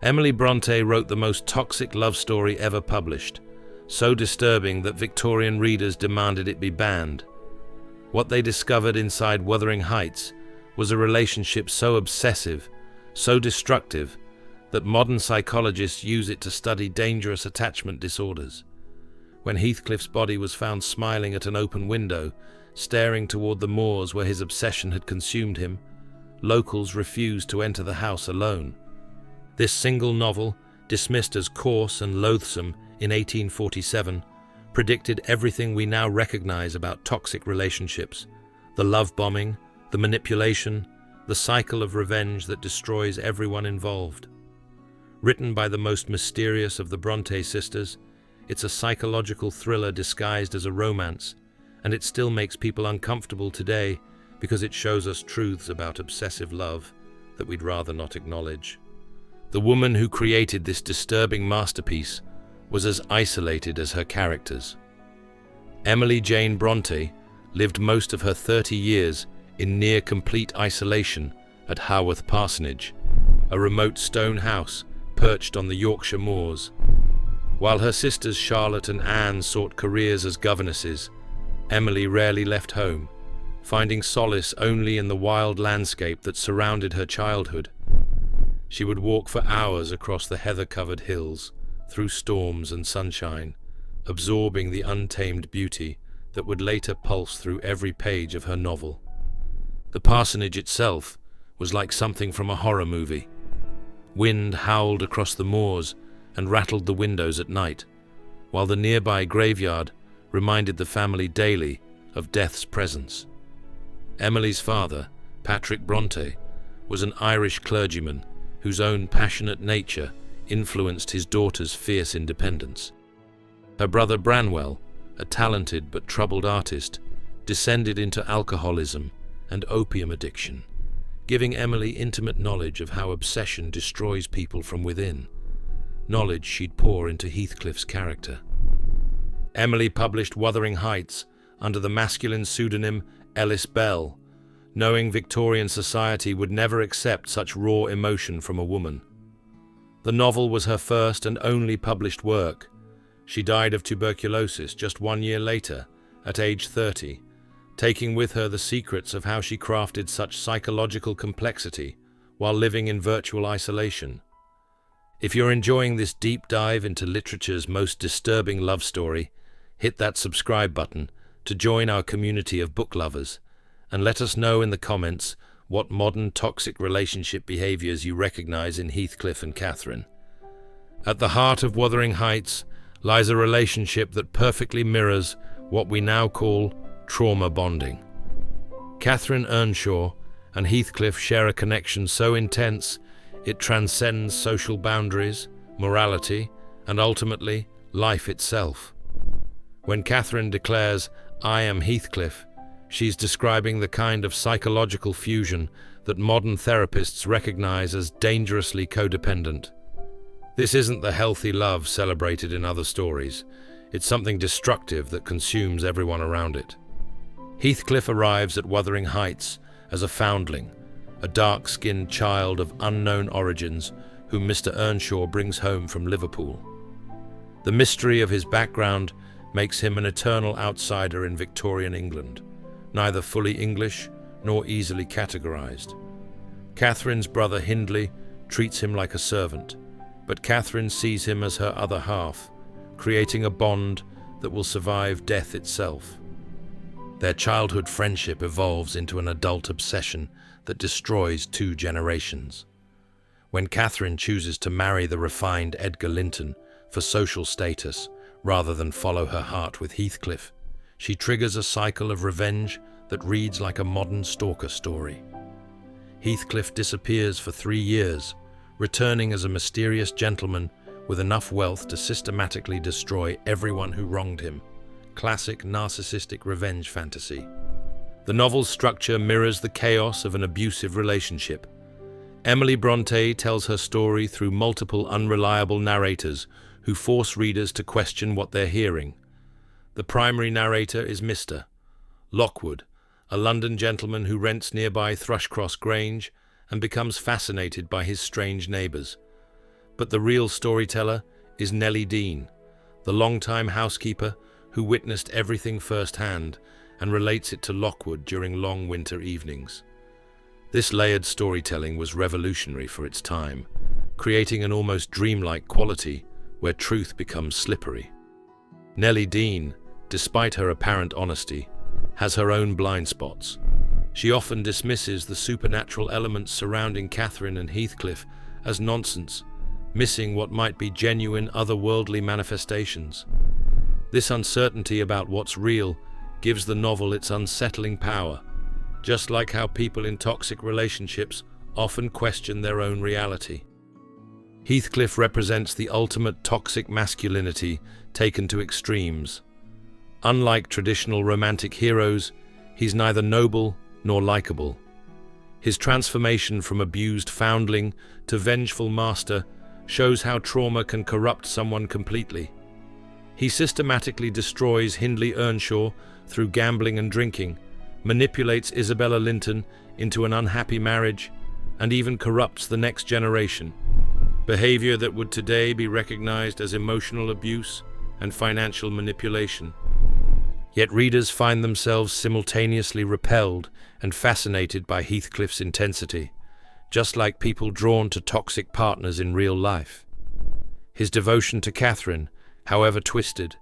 Emily Bronte wrote the most toxic love story ever published, so disturbing that Victorian readers demanded it be banned. What they discovered inside Wuthering Heights was a relationship so obsessive, so destructive, that modern psychologists use it to study dangerous attachment disorders. When Heathcliff's body was found smiling at an open window, staring toward the moors where his obsession had consumed him, locals refused to enter the house alone. This single novel, dismissed as coarse and loathsome in 1847, predicted everything we now recognize about toxic relationships: the love bombing, the manipulation, the cycle of revenge that destroys everyone involved. Written by the most mysterious of the Bronte sisters, it's a psychological thriller disguised as a romance, and it still makes people uncomfortable today because it shows us truths about obsessive love that we'd rather not acknowledge. The woman who created this disturbing masterpiece was as isolated as her characters. Emily Jane Bronte lived most of her 30 years in near-complete isolation at Haworth Parsonage, a remote stone house perched on the Yorkshire moors. While her sisters Charlotte and Anne sought careers as governesses, Emily rarely left home, finding solace only in the wild landscape that surrounded her childhood. She would walk for hours across the heather-covered hills, through storms and sunshine, absorbing the untamed beauty that would later pulse through every page of her novel. The parsonage itself was like something from a horror movie. Wind howled across the moors and rattled the windows at night, while the nearby graveyard reminded the family daily of death's presence. Emily's father, Patrick Bronte, was an Irish clergyman whose own passionate nature influenced his daughter's fierce independence. Her brother Branwell, a talented but troubled artist, descended into alcoholism and opium addiction, giving Emily intimate knowledge of how obsession destroys people from within, knowledge she'd pour into Heathcliff's character. Emily published Wuthering Heights under the masculine pseudonym Ellis Bell, knowing Victorian society would never accept such raw emotion from a woman. The novel was her first and only published work. She died of tuberculosis just 1 year later, at age 30, taking with her the secrets of how she crafted such psychological complexity while living in virtual isolation. If you're enjoying this deep dive into literature's most disturbing love story, hit that subscribe button to join our community of book lovers, and let us know in the comments what modern toxic relationship behaviors you recognize in Heathcliff and Catherine. At the heart of Wuthering Heights lies a relationship that perfectly mirrors what we now call trauma bonding. Catherine Earnshaw and Heathcliff share a connection so intense it transcends social boundaries, morality, and ultimately life itself. When Catherine declares, "I am Heathcliff," she's describing the kind of psychological fusion that modern therapists recognize as dangerously codependent. This isn't the healthy love celebrated in other stories. It's something destructive that consumes everyone around it. Heathcliff arrives at Wuthering Heights as a foundling, a dark-skinned child of unknown origins whom Mr. Earnshaw brings home from Liverpool. The mystery of his background makes him an eternal outsider in Victorian England, neither fully English nor easily categorized. Catherine's brother Hindley treats him like a servant, but Catherine sees him as her other half, creating a bond that will survive death itself. Their childhood friendship evolves into an adult obsession that destroys 2 generations. When Catherine chooses to marry the refined Edgar Linton for social status rather than follow her heart with Heathcliff, she triggers a cycle of revenge that reads like a modern stalker story. Heathcliff disappears for 3 years, returning as a mysterious gentleman with enough wealth to systematically destroy everyone who wronged him. Classic narcissistic revenge fantasy. The novel's structure mirrors the chaos of an abusive relationship. Emily Bronte tells her story through multiple unreliable narrators who force readers to question what they're hearing. The primary narrator is Mr. Lockwood, a London gentleman who rents nearby Thrushcross Grange and becomes fascinated by his strange neighbours. But the real storyteller is Nellie Dean, the longtime housekeeper who witnessed everything firsthand and relates it to Lockwood during long winter evenings. This layered storytelling was revolutionary for its time, creating an almost dreamlike quality where truth becomes slippery. Nellie Dean, despite her apparent honesty, has her own blind spots. She often dismisses the supernatural elements surrounding Catherine and Heathcliff as nonsense, missing what might be genuine otherworldly manifestations. This uncertainty about what's real gives the novel its unsettling power, just like how people in toxic relationships often question their own reality. Heathcliff represents the ultimate toxic masculinity taken to extremes. Unlike traditional romantic heroes, he's neither noble nor likable. His transformation from abused foundling to vengeful master shows how trauma can corrupt someone completely. He systematically destroys Hindley Earnshaw through gambling and drinking, manipulates Isabella Linton into an unhappy marriage, and even corrupts the next generation. Behavior that would today be recognized as emotional abuse and financial manipulation. Yet readers find themselves simultaneously repelled and fascinated by Heathcliff's intensity, just like people drawn to toxic partners in real life. His devotion to Catherine, however twisted,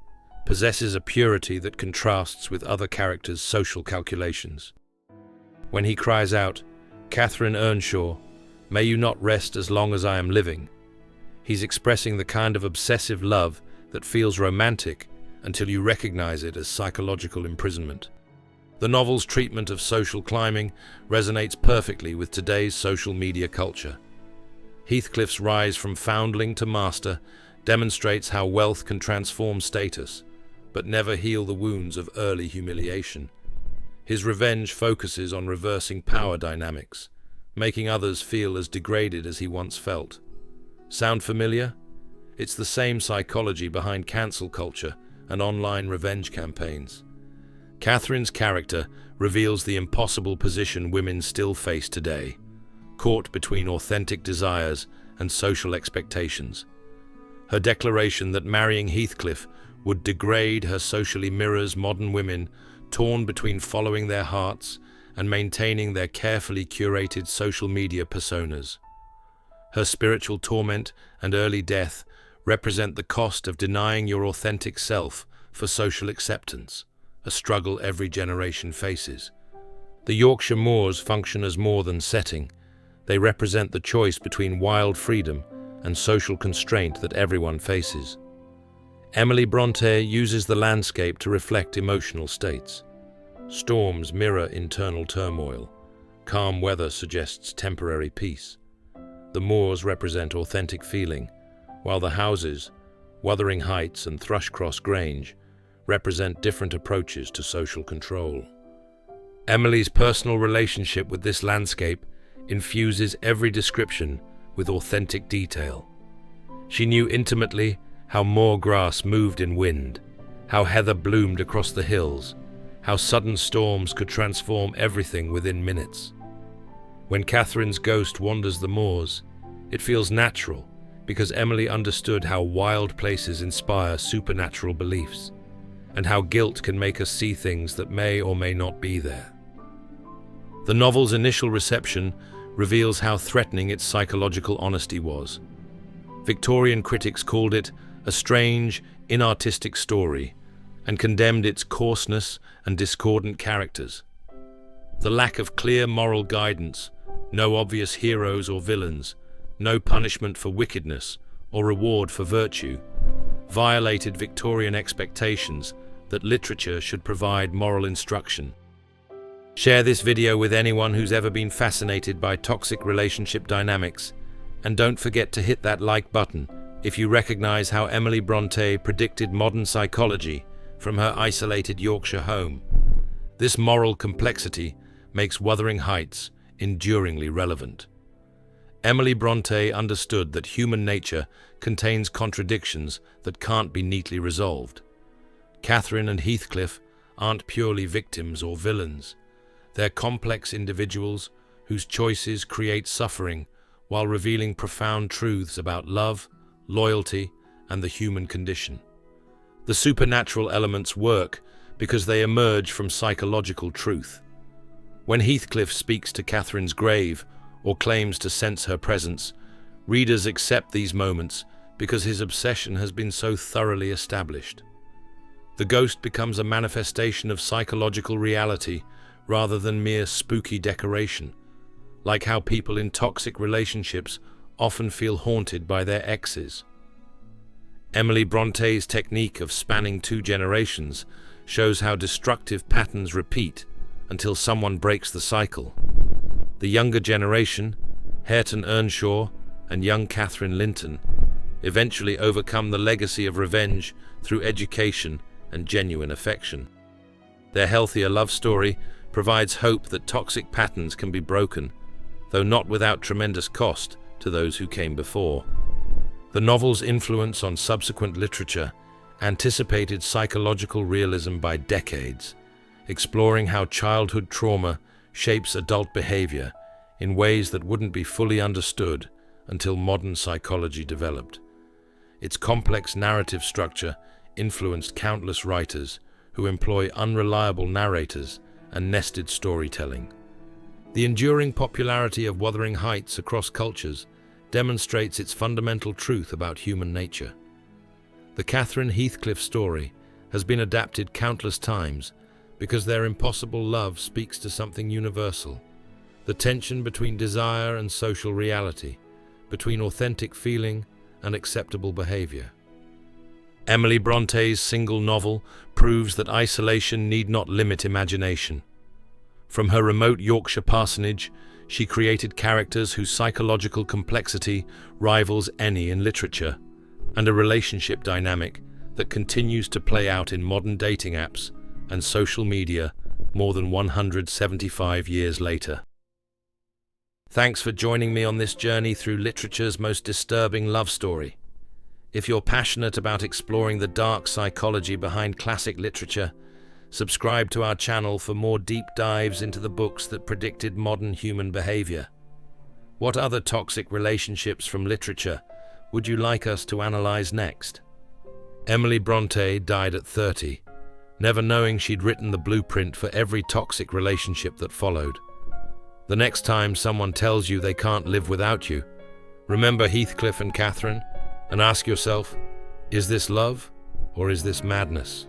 possesses a purity that contrasts with other characters' social calculations. When he cries out, "Catherine Earnshaw, may you not rest as long as I am living," he's expressing the kind of obsessive love that feels romantic until you recognize it as psychological imprisonment. The novel's treatment of social climbing resonates perfectly with today's social media culture. Heathcliff's rise from foundling to master demonstrates how wealth can transform status, but never heal the wounds of early humiliation. His revenge focuses on reversing power dynamics, making others feel as degraded as he once felt. Sound familiar? It's the same psychology behind cancel culture and online revenge campaigns. Catherine's character reveals the impossible position women still face today, caught between authentic desires and social expectations. Her declaration that marrying Heathcliff would degrade her socially mirrors modern women torn between following their hearts and maintaining their carefully curated social media personas. Her spiritual torment and early death represent the cost of denying your authentic self for social acceptance, a struggle every generation faces. The Yorkshire moors function as more than setting. They represent the choice between wild freedom and social constraint that everyone faces. Emily Bronte uses the landscape to reflect emotional states. Storms mirror internal turmoil. Calm weather suggests temporary peace. The moors represent authentic feeling, while the houses, Wuthering Heights and Thrushcross Grange, represent different approaches to social control. Emily's personal relationship with this landscape infuses every description with authentic detail. She knew intimately how moor grass moved in wind, how heather bloomed across the hills, how sudden storms could transform everything within minutes. When Catherine's ghost wanders the moors, it feels natural because Emily understood how wild places inspire supernatural beliefs, and how guilt can make us see things that may or may not be there. The novel's initial reception reveals how threatening its psychological honesty was. Victorian critics called it a strange, inartistic story and condemned its coarseness and discordant characters. The lack of clear moral guidance, no obvious heroes or villains, no punishment for wickedness or reward for virtue, violated Victorian expectations that literature should provide moral instruction. Share this video with anyone who's ever been fascinated by toxic relationship dynamics, and don't forget to hit that like button if you recognize how Emily Bronte predicted modern psychology from her isolated Yorkshire home. This moral complexity makes Wuthering Heights enduringly relevant. Emily Bronte understood that human nature contains contradictions that can't be neatly resolved. Catherine and Heathcliff aren't purely victims or villains. They're complex individuals whose choices create suffering while revealing profound truths about love, loyalty, and the human condition. The supernatural elements work because they emerge from psychological truth. When Heathcliff speaks to Catherine's grave or claims to sense her presence, readers accept these moments because his obsession has been so thoroughly established. The ghost becomes a manifestation of psychological reality rather than mere spooky decoration, like how people in toxic relationships often feel haunted by their exes. Emily Bronte's technique of spanning 2 generations shows how destructive patterns repeat until someone breaks the cycle. The younger generation, Hareton Earnshaw and young Catherine Linton, eventually overcome the legacy of revenge through education and genuine affection. Their healthier love story provides hope that toxic patterns can be broken, though not without tremendous cost to those who came before. The novel's influence on subsequent literature anticipated psychological realism by decades, exploring how childhood trauma shapes adult behavior in ways that wouldn't be fully understood until modern psychology developed. Its complex narrative structure influenced countless writers who employ unreliable narrators and nested storytelling. The enduring popularity of Wuthering Heights across cultures demonstrates its fundamental truth about human nature. The Catherine Heathcliff story has been adapted countless times because their impossible love speaks to something universal: the tension between desire and social reality, between authentic feeling and acceptable behavior. Emily Bronte's single novel proves that isolation need not limit imagination. From her remote Yorkshire parsonage, she created characters whose psychological complexity rivals any in literature, and a relationship dynamic that continues to play out in modern dating apps and social media more than 175 years later. Thanks for joining me on this journey through literature's most disturbing love story. If you're passionate about exploring the dark psychology behind classic literature, subscribe to our channel for more deep dives into the books that predicted modern human behavior. What other toxic relationships from literature would you like us to analyze next? Emily Bronte died at 30, never knowing she'd written the blueprint for every toxic relationship that followed. The next time someone tells you they can't live without you, remember Heathcliff and Catherine and ask yourself, is this love or is this madness?